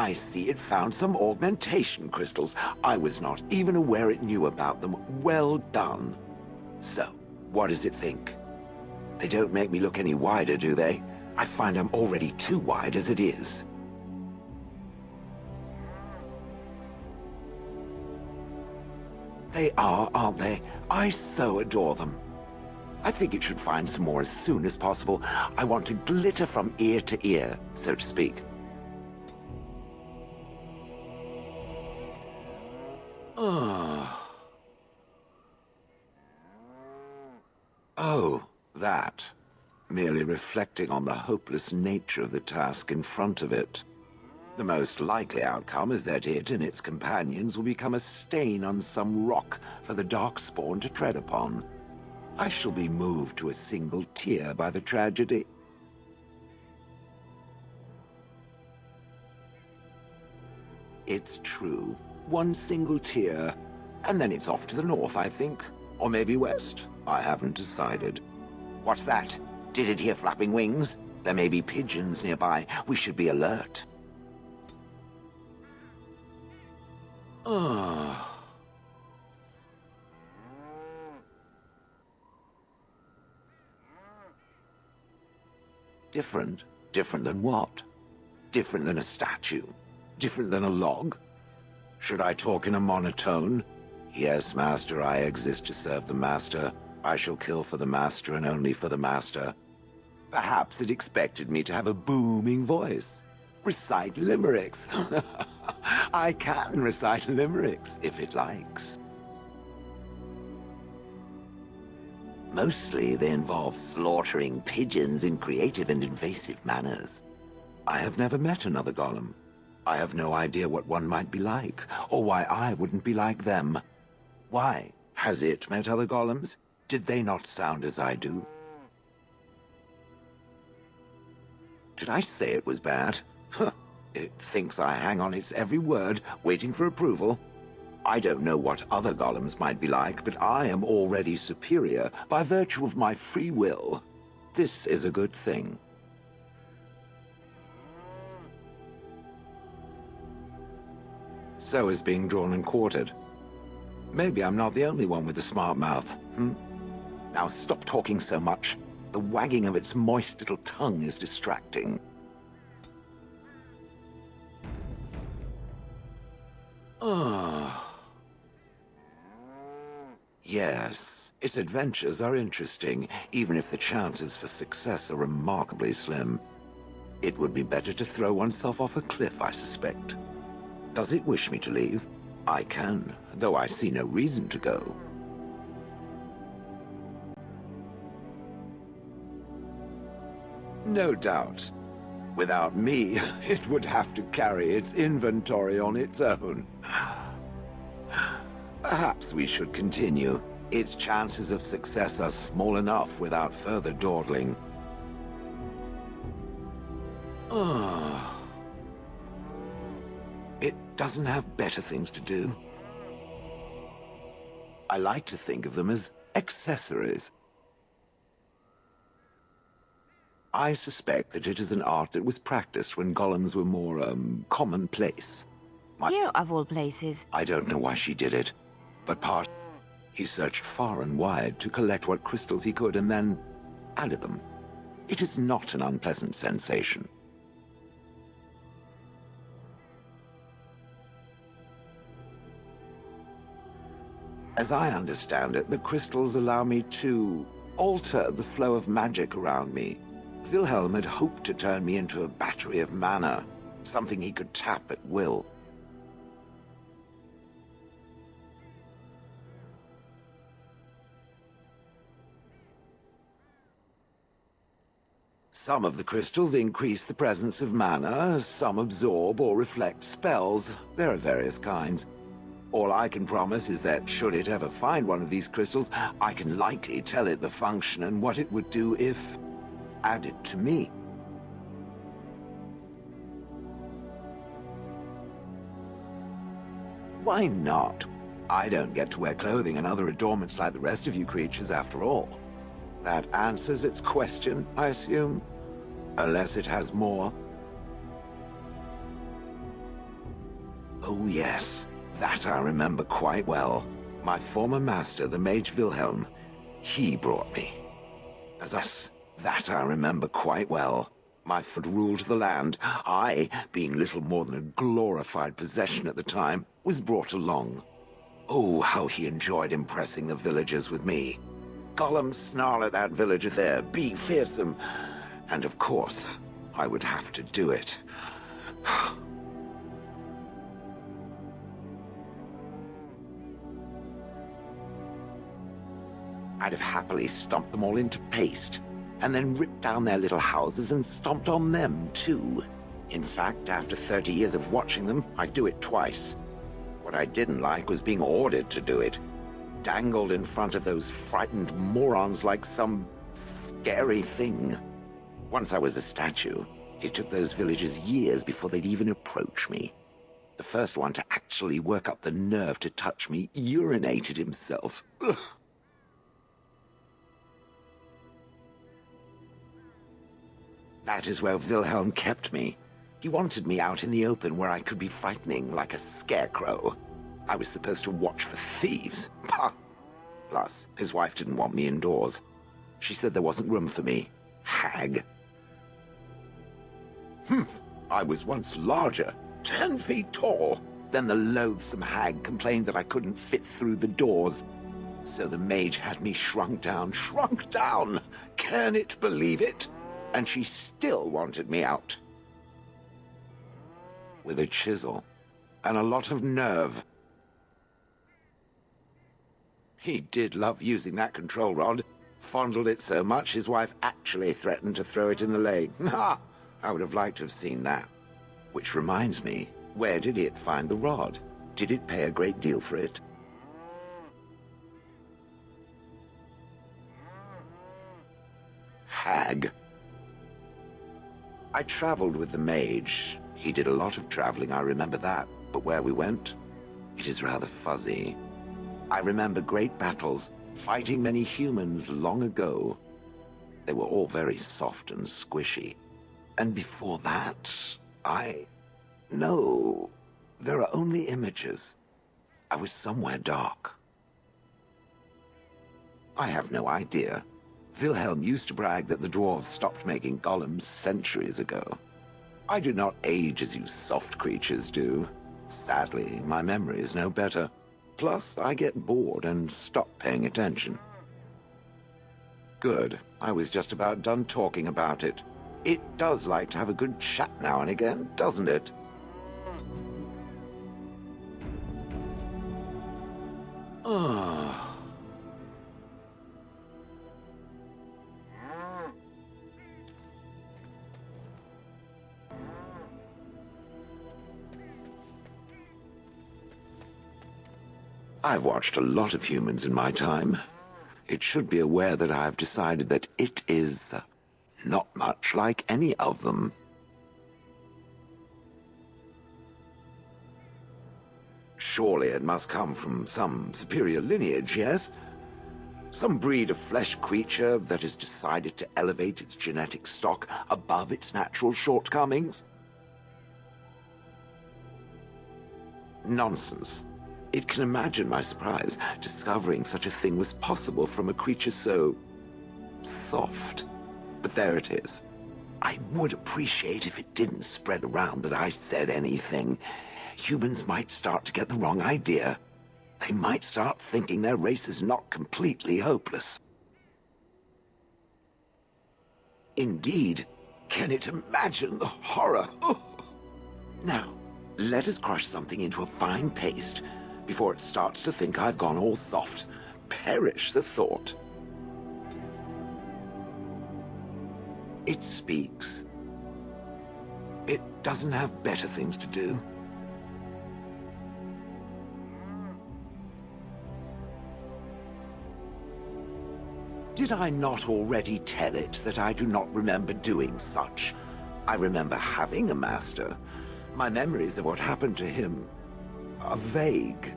I see it found some augmentation crystals. I was not even aware it knew about them. Well done. So, what does it think? They don't make me look any wider, do they? I find I'm already too wide as it is. They are, aren't they? I so adore them. I think it should find some more as soon as possible. I want to glitter from ear to ear, so to speak. Oh, that. Merely reflecting on the hopeless nature of the task in front of it. The most likely outcome is that it and its companions will become a stain on some rock for the Darkspawn to tread upon. I shall be moved to a single tear by the tragedy. It's true. One single tear, and then it's off to the north, I think. Or maybe west. I haven't decided. What's that? Did it hear flapping wings? There may be pigeons nearby. We should be alert. Different? Different than what? Different than a statue? Different than a log? Should I talk in a monotone? Yes, Master, I exist to serve the Master. I shall kill for the Master and only for the Master. Perhaps it expected me to have a booming voice. Recite limericks. I can recite limericks, if it likes. Mostly they involve slaughtering pigeons in creative and invasive manners. I have never met another golem. I have no idea what one might be like, or why I wouldn't be like them. Why? Has it met other golems? Did they not sound as I do? Did I say it was bad? It thinks I hang on its every word, waiting for approval. I don't know what other golems might be like, but I am already superior by virtue of my free will. This is a good thing. So is being drawn and quartered. Maybe I'm not the only one with a smart mouth, Now stop talking so much. The wagging of its moist little tongue is distracting. Yes, its adventures are interesting, even if the chances for success are remarkably slim. It would be better to throw oneself off a cliff, I suspect. Does it wish me to leave? I can, though I see no reason to go. No doubt. Without me, it would have to carry its inventory on its own. Perhaps we should continue. Its chances of success are small enough without further dawdling. It doesn't have better things to do. I like to think of them as accessories. I suspect that it is an art that was practiced when golems were more, commonplace. Here, of all places. I don't know why she did it, but he searched far and wide to collect what crystals he could and then added them. It is not an unpleasant sensation. As I understand it, the crystals allow me to alter the flow of magic around me. Wilhelm had hoped to turn me into a battery of mana, something he could tap at will. Some of the crystals increase the presence of mana, some absorb or reflect spells. There are various kinds. All I can promise is that should it ever find one of these crystals, I can likely tell it the function and what it would do if added to me. Why not? I don't get to wear clothing and other adornments like the rest of you creatures after all. That answers its question, I assume? Unless it has more. Oh yes, that I remember quite well. My former master, the Mage Wilhelm, he brought me. That I remember quite well. My foot ruled the land. I, being little more than a glorified possession at the time, was brought along. Oh, how he enjoyed impressing the villagers with me. Gollum, snarl at that villager there, be fearsome. And of course, I would have to do it. I'd have happily stomped them all into paste, and then ripped down their little houses and stomped on them, too. In fact, after 30 years of watching them, I'd do it twice. What I didn't like was being ordered to do it. Dangled in front of those frightened morons like some scary thing. Once I was a statue, it took those villagers years before they'd even approach me. The first one to actually work up the nerve to touch me urinated himself. Ugh. That is where Wilhelm kept me. He wanted me out in the open where I could be frightening like a scarecrow. I was supposed to watch for thieves. Pah! Plus, his wife didn't want me indoors. She said there wasn't room for me. Hag. Humph! I was once larger, 10 feet tall. Then the loathsome hag complained that I couldn't fit through the doors. So the mage had me shrunk down. Can it believe it? And she still wanted me out. With a chisel and a lot of nerve. He did love using that control rod. Fondled it so much his wife actually threatened to throw it in the lake. Ha! I would have liked to have seen that. Which reminds me, where did it find the rod? Did it pay a great deal for it? Hag. I traveled with the mage. He did a lot of traveling, I remember that. But where we went, it is rather fuzzy. I remember great battles, fighting many humans long ago. They were all very soft and squishy. And before that, No, there are only images. I was somewhere dark. I have no idea. Wilhelm used to brag that the dwarves stopped making golems centuries ago. I do not age as you soft creatures do. Sadly, my memory is no better. Plus, I get bored and stop paying attention. Good. I was just about done talking about it. It does like to have a good chat now and again, doesn't it? Ah. I've watched a lot of humans in my time. It should be aware that I've decided that it is not much like any of them. Surely it must come from some superior lineage, yes? Some breed of flesh creature that has decided to elevate its genetic stock above its natural shortcomings? Nonsense. It can imagine my surprise discovering such a thing was possible from a creature so soft. But there it is. I would appreciate if it didn't spread around that I said anything. Humans might start to get the wrong idea. They might start thinking their race is not completely hopeless. Indeed, can it imagine the horror? Oh. Now, let us crush something into a fine paste before it starts to think I've gone all soft. Perish the thought. It speaks. It doesn't have better things to do. Did I not already tell it that I do not remember doing such? I remember having a master. My memories of what happened to him are vague.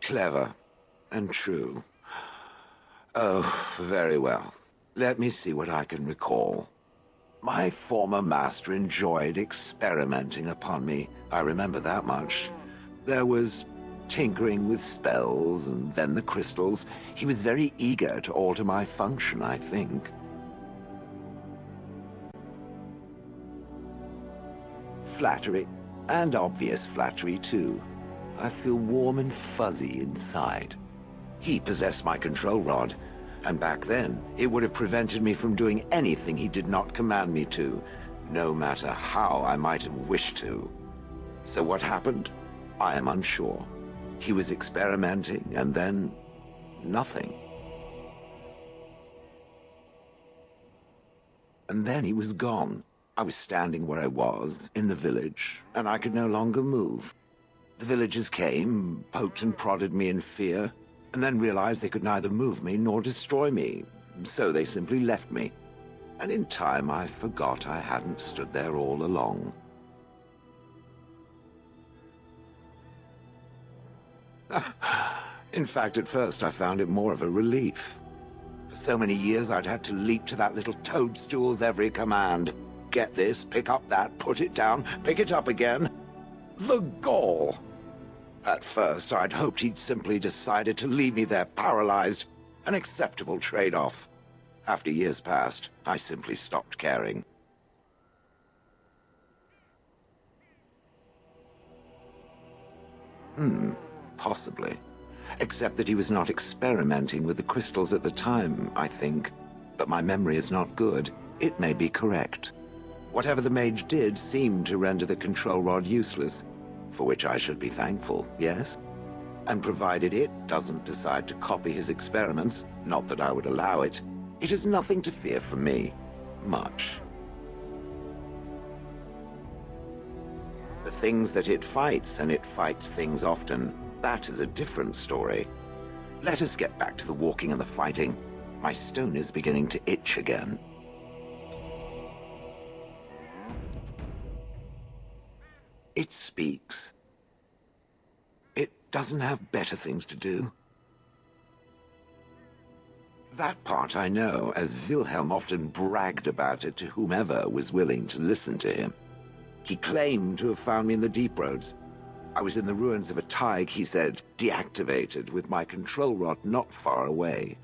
Clever and true. Oh, very well. Let me see what I can recall. My former master enjoyed experimenting upon me. I remember that much. There was tinkering with spells, and then the crystals. He was very eager to alter my function, I think. Flattery, and obvious flattery too. I feel warm and fuzzy inside. He possessed my control rod, and back then, it would have prevented me from doing anything he did not command me to, no matter how I might have wished to. So what happened? I am unsure. He was experimenting, and then nothing. And then he was gone. I was standing where I was, in the village, and I could no longer move. The villagers came, poked and prodded me in fear, and then realized they could neither move me nor destroy me, so they simply left me. And in time, I forgot I hadn't stood there all along. In fact, at first I found it more of a relief. For so many years I'd had to leap to that little toadstool's every command. Get this, pick up that, put it down, pick it up again. The gall! At first I'd hoped he'd simply decided to leave me there paralyzed, an acceptable trade-off. After years passed, I simply stopped caring. Possibly. Except that he was not experimenting with the crystals at the time, I think. But my memory is not good. It may be correct. Whatever the mage did seemed to render the control rod useless, for which I should be thankful, yes? And provided it doesn't decide to copy his experiments, not that I would allow it, it is nothing to fear from me. Much. The things that it fights, and it fights things often, that is a different story. Let us get back to the walking and the fighting. My stone is beginning to itch again. It speaks. It doesn't have better things to do. That part I know, as Wilhelm often bragged about it to whomever was willing to listen to him. He claimed to have found me in the Deep Roads. I was in the ruins of a Tig, he said, deactivated, with my control rod not far away.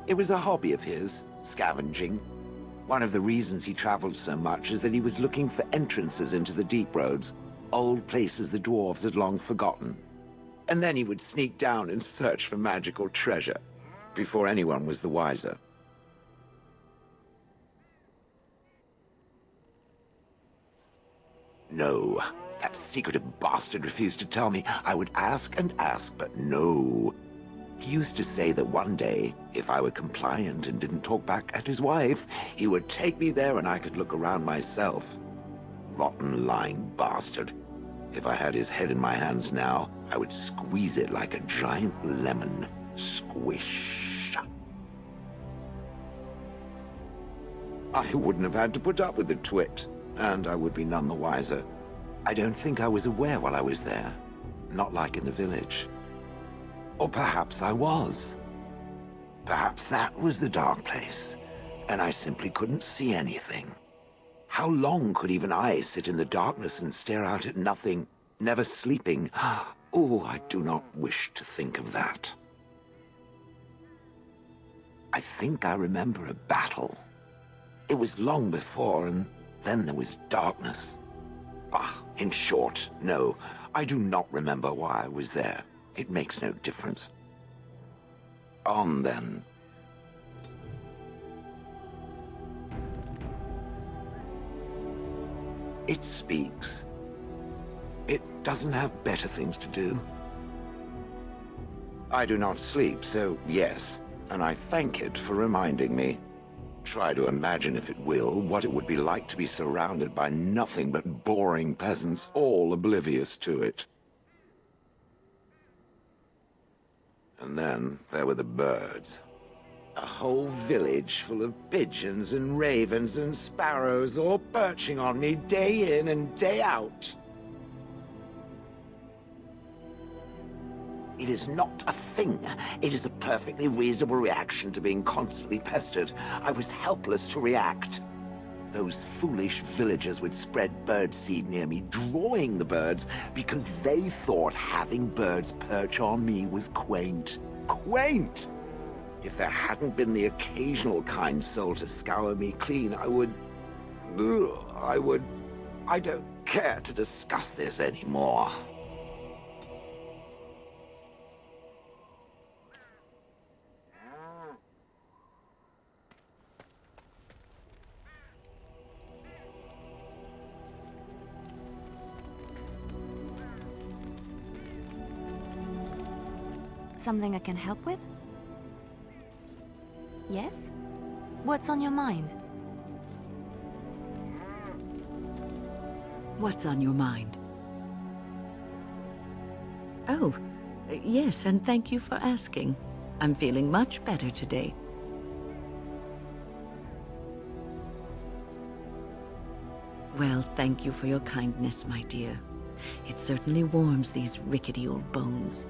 It was a hobby of his, scavenging. One of the reasons he traveled so much is that he was looking for entrances into the Deep Roads, old places the dwarves had long forgotten. And then he would sneak down and search for magical treasure, before anyone was the wiser. No, that secretive bastard refused to tell me. I would ask and ask, but no. He used to say that one day, if I were compliant and didn't talk back at his wife, he would take me there and I could look around myself. Rotten, lying bastard. If I had his head in my hands now, I would squeeze it like a giant lemon. Squish. I wouldn't have had to put up with the twit, and I would be none the wiser. I don't think I was aware while I was there. Not like in the village. Or perhaps I was. Perhaps that was the dark place, and I simply couldn't see anything. How long could even I sit in the darkness and stare out at nothing, never sleeping? Oh, I do not wish to think of that. I think I remember a battle. It was long before, and then there was darkness. Bah, in short, no, I do not remember why I was there. It makes no difference. On, then. It speaks. It doesn't have better things to do. I do not sleep, so yes, and I thank it for reminding me. Try to imagine, if it will, what it would be like to be surrounded by nothing but boring peasants, all oblivious to it. And then there were the birds. A whole village full of pigeons and ravens and sparrows all perching on me day in and day out. It is not a thing. It is a perfectly reasonable reaction to being constantly pestered. I was helpless to react. Those foolish villagers would spread birdseed near me, drawing the birds because they thought having birds perch on me was quaint. Quaint! If there hadn't been the occasional kind soul to scour me clean, I don't care to discuss this anymore. Something I can help with? Yes? What's on your mind? What's on your mind? Oh, yes, and thank you for asking. I'm feeling much better today. Well, thank you for your kindness, my dear. It certainly warms these rickety old bones.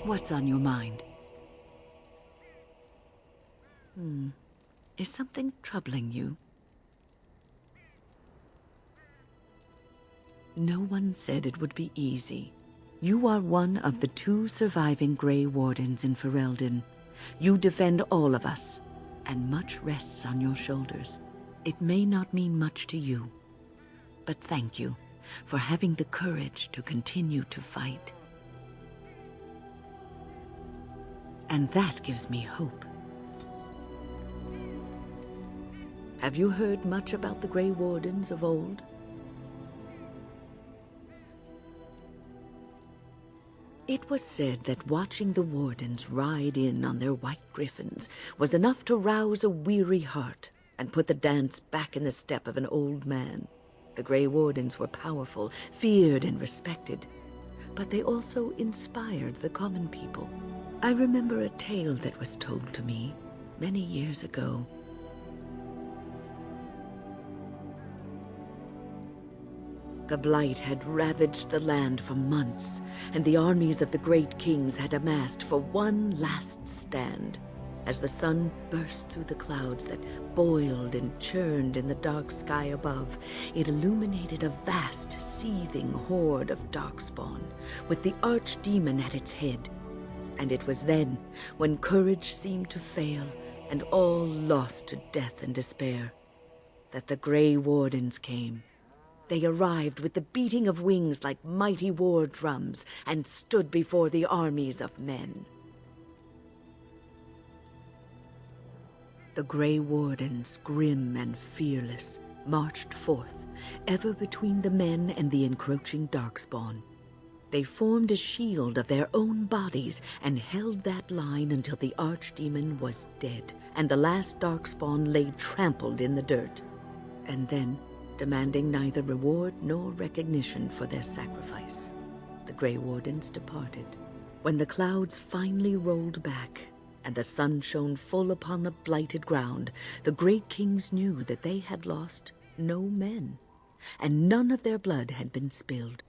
What's on your mind? Is something troubling you? No one said it would be easy. You are one of the 2 surviving Grey Wardens in Ferelden. You defend all of us, and much rests on your shoulders. It may not mean much to you, but thank you for having the courage to continue to fight. And that gives me hope. Have you heard much about the Grey Wardens of old? It was said that watching the Wardens ride in on their white griffins was enough to rouse a weary heart and put the dance back in the step of an old man. The Grey Wardens were powerful, feared and respected, but they also inspired the common people. I remember a tale that was told to me many years ago. The Blight had ravaged the land for months, and the armies of the great kings had amassed for one last stand. As the sun burst through the clouds that boiled and churned in the dark sky above, it illuminated a vast, seething horde of darkspawn, with the archdemon at its head. And it was then, when courage seemed to fail, and all lost to death and despair, that the Grey Wardens came. They arrived with the beating of wings like mighty war drums and stood before the armies of men. The Grey Wardens, grim and fearless, marched forth, ever between the men and the encroaching darkspawn. They formed a shield of their own bodies and held that line until the archdemon was dead and the last darkspawn lay trampled in the dirt. And then, demanding neither reward nor recognition for their sacrifice, the Grey Wardens departed. When the clouds finally rolled back and the sun shone full upon the blighted ground, the great kings knew that they had lost no men, and none of their blood had been spilled.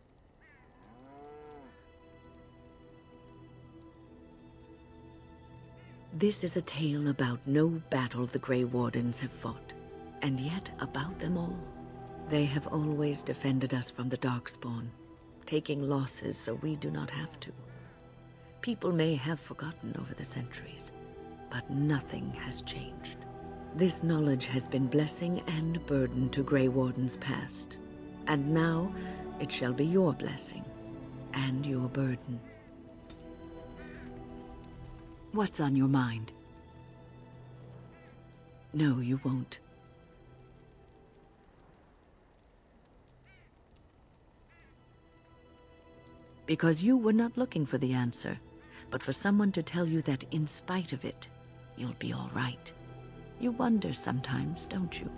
This is a tale about no battle the Grey Wardens have fought, and yet about them all. They have always defended us from the Darkspawn, taking losses so we do not have to. People may have forgotten over the centuries, but nothing has changed. This knowledge has been blessing and burden to Grey Wardens past, and now it shall be your blessing and your burden. What's on your mind? No, you won't. Because you were not looking for the answer, but for someone to tell you that in spite of it, you'll be all right. You wonder sometimes, don't you?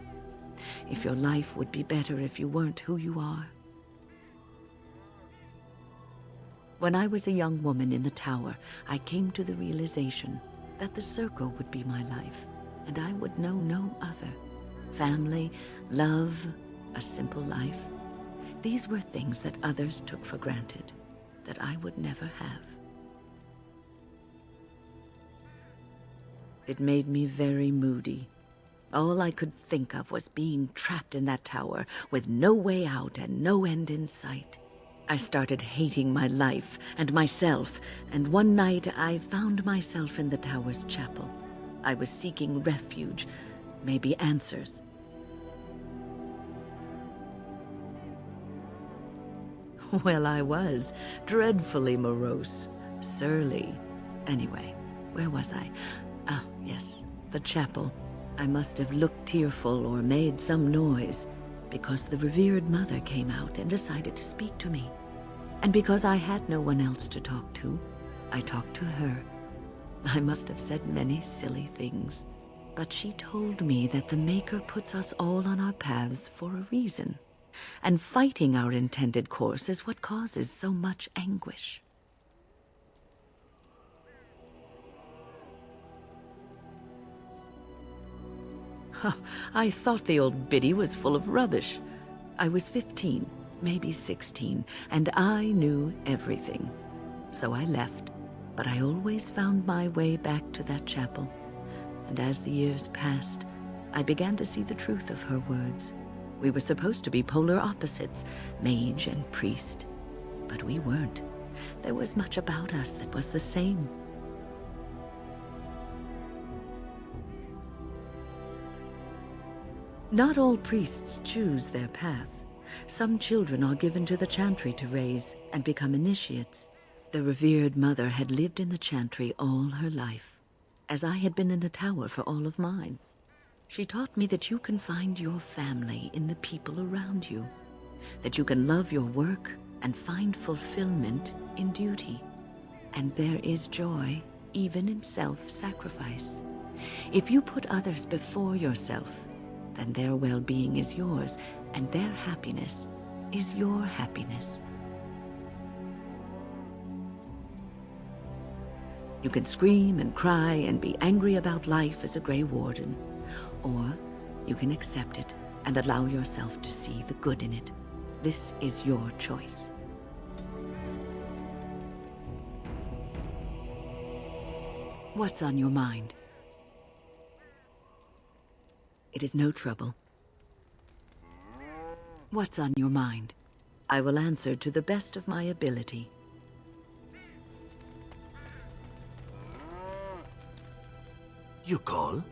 If your life would be better if you weren't who you are. When I was a young woman in the tower, I came to the realization that the circle would be my life, and I would know no other. Family, love, a simple life. These were things that others took for granted, that I would never have. It made me very moody. All I could think of was being trapped in that tower with no way out and no end in sight. I started hating my life and myself, and one night I found myself in the tower's chapel. I was seeking refuge, maybe answers. Well, I was dreadfully morose, surly. Anyway, where was I? Ah, yes, the chapel. I must have looked tearful or made some noise, because the revered mother came out and decided to speak to me. And because I had no one else to talk to, I talked to her. I must have said many silly things, but she told me that the Maker puts us all on our paths for a reason, and fighting our intended course is what causes so much anguish. I thought the old biddy was full of rubbish. I was 15, maybe 16, and I knew everything. So I left, but I always found my way back to that chapel. And as the years passed, I began to see the truth of her words. We were supposed to be polar opposites, mage and priest. But we weren't. There was much about us that was the same. Not all priests choose their path. Some children are given to the chantry to raise and become initiates. The revered mother had lived in the chantry all her life, as I had been in the tower for all of mine. She taught me that you can find your family in the people around you, that you can love your work and find fulfillment in duty. And there is joy even in self-sacrifice. If you put others before yourself, then their well-being is yours, and their happiness is your happiness. You can scream and cry and be angry about life as a Grey Warden, or you can accept it and allow yourself to see the good in it. This is your choice. What's on your mind? It is no trouble. What's on your mind? I will answer to the best of my ability. You call?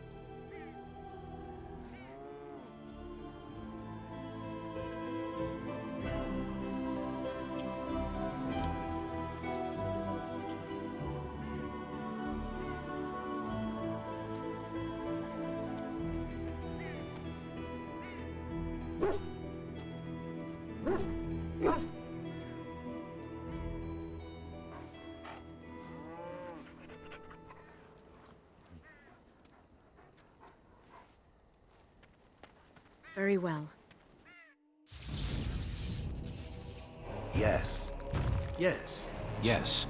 Very well. Yes. Yes. Yes.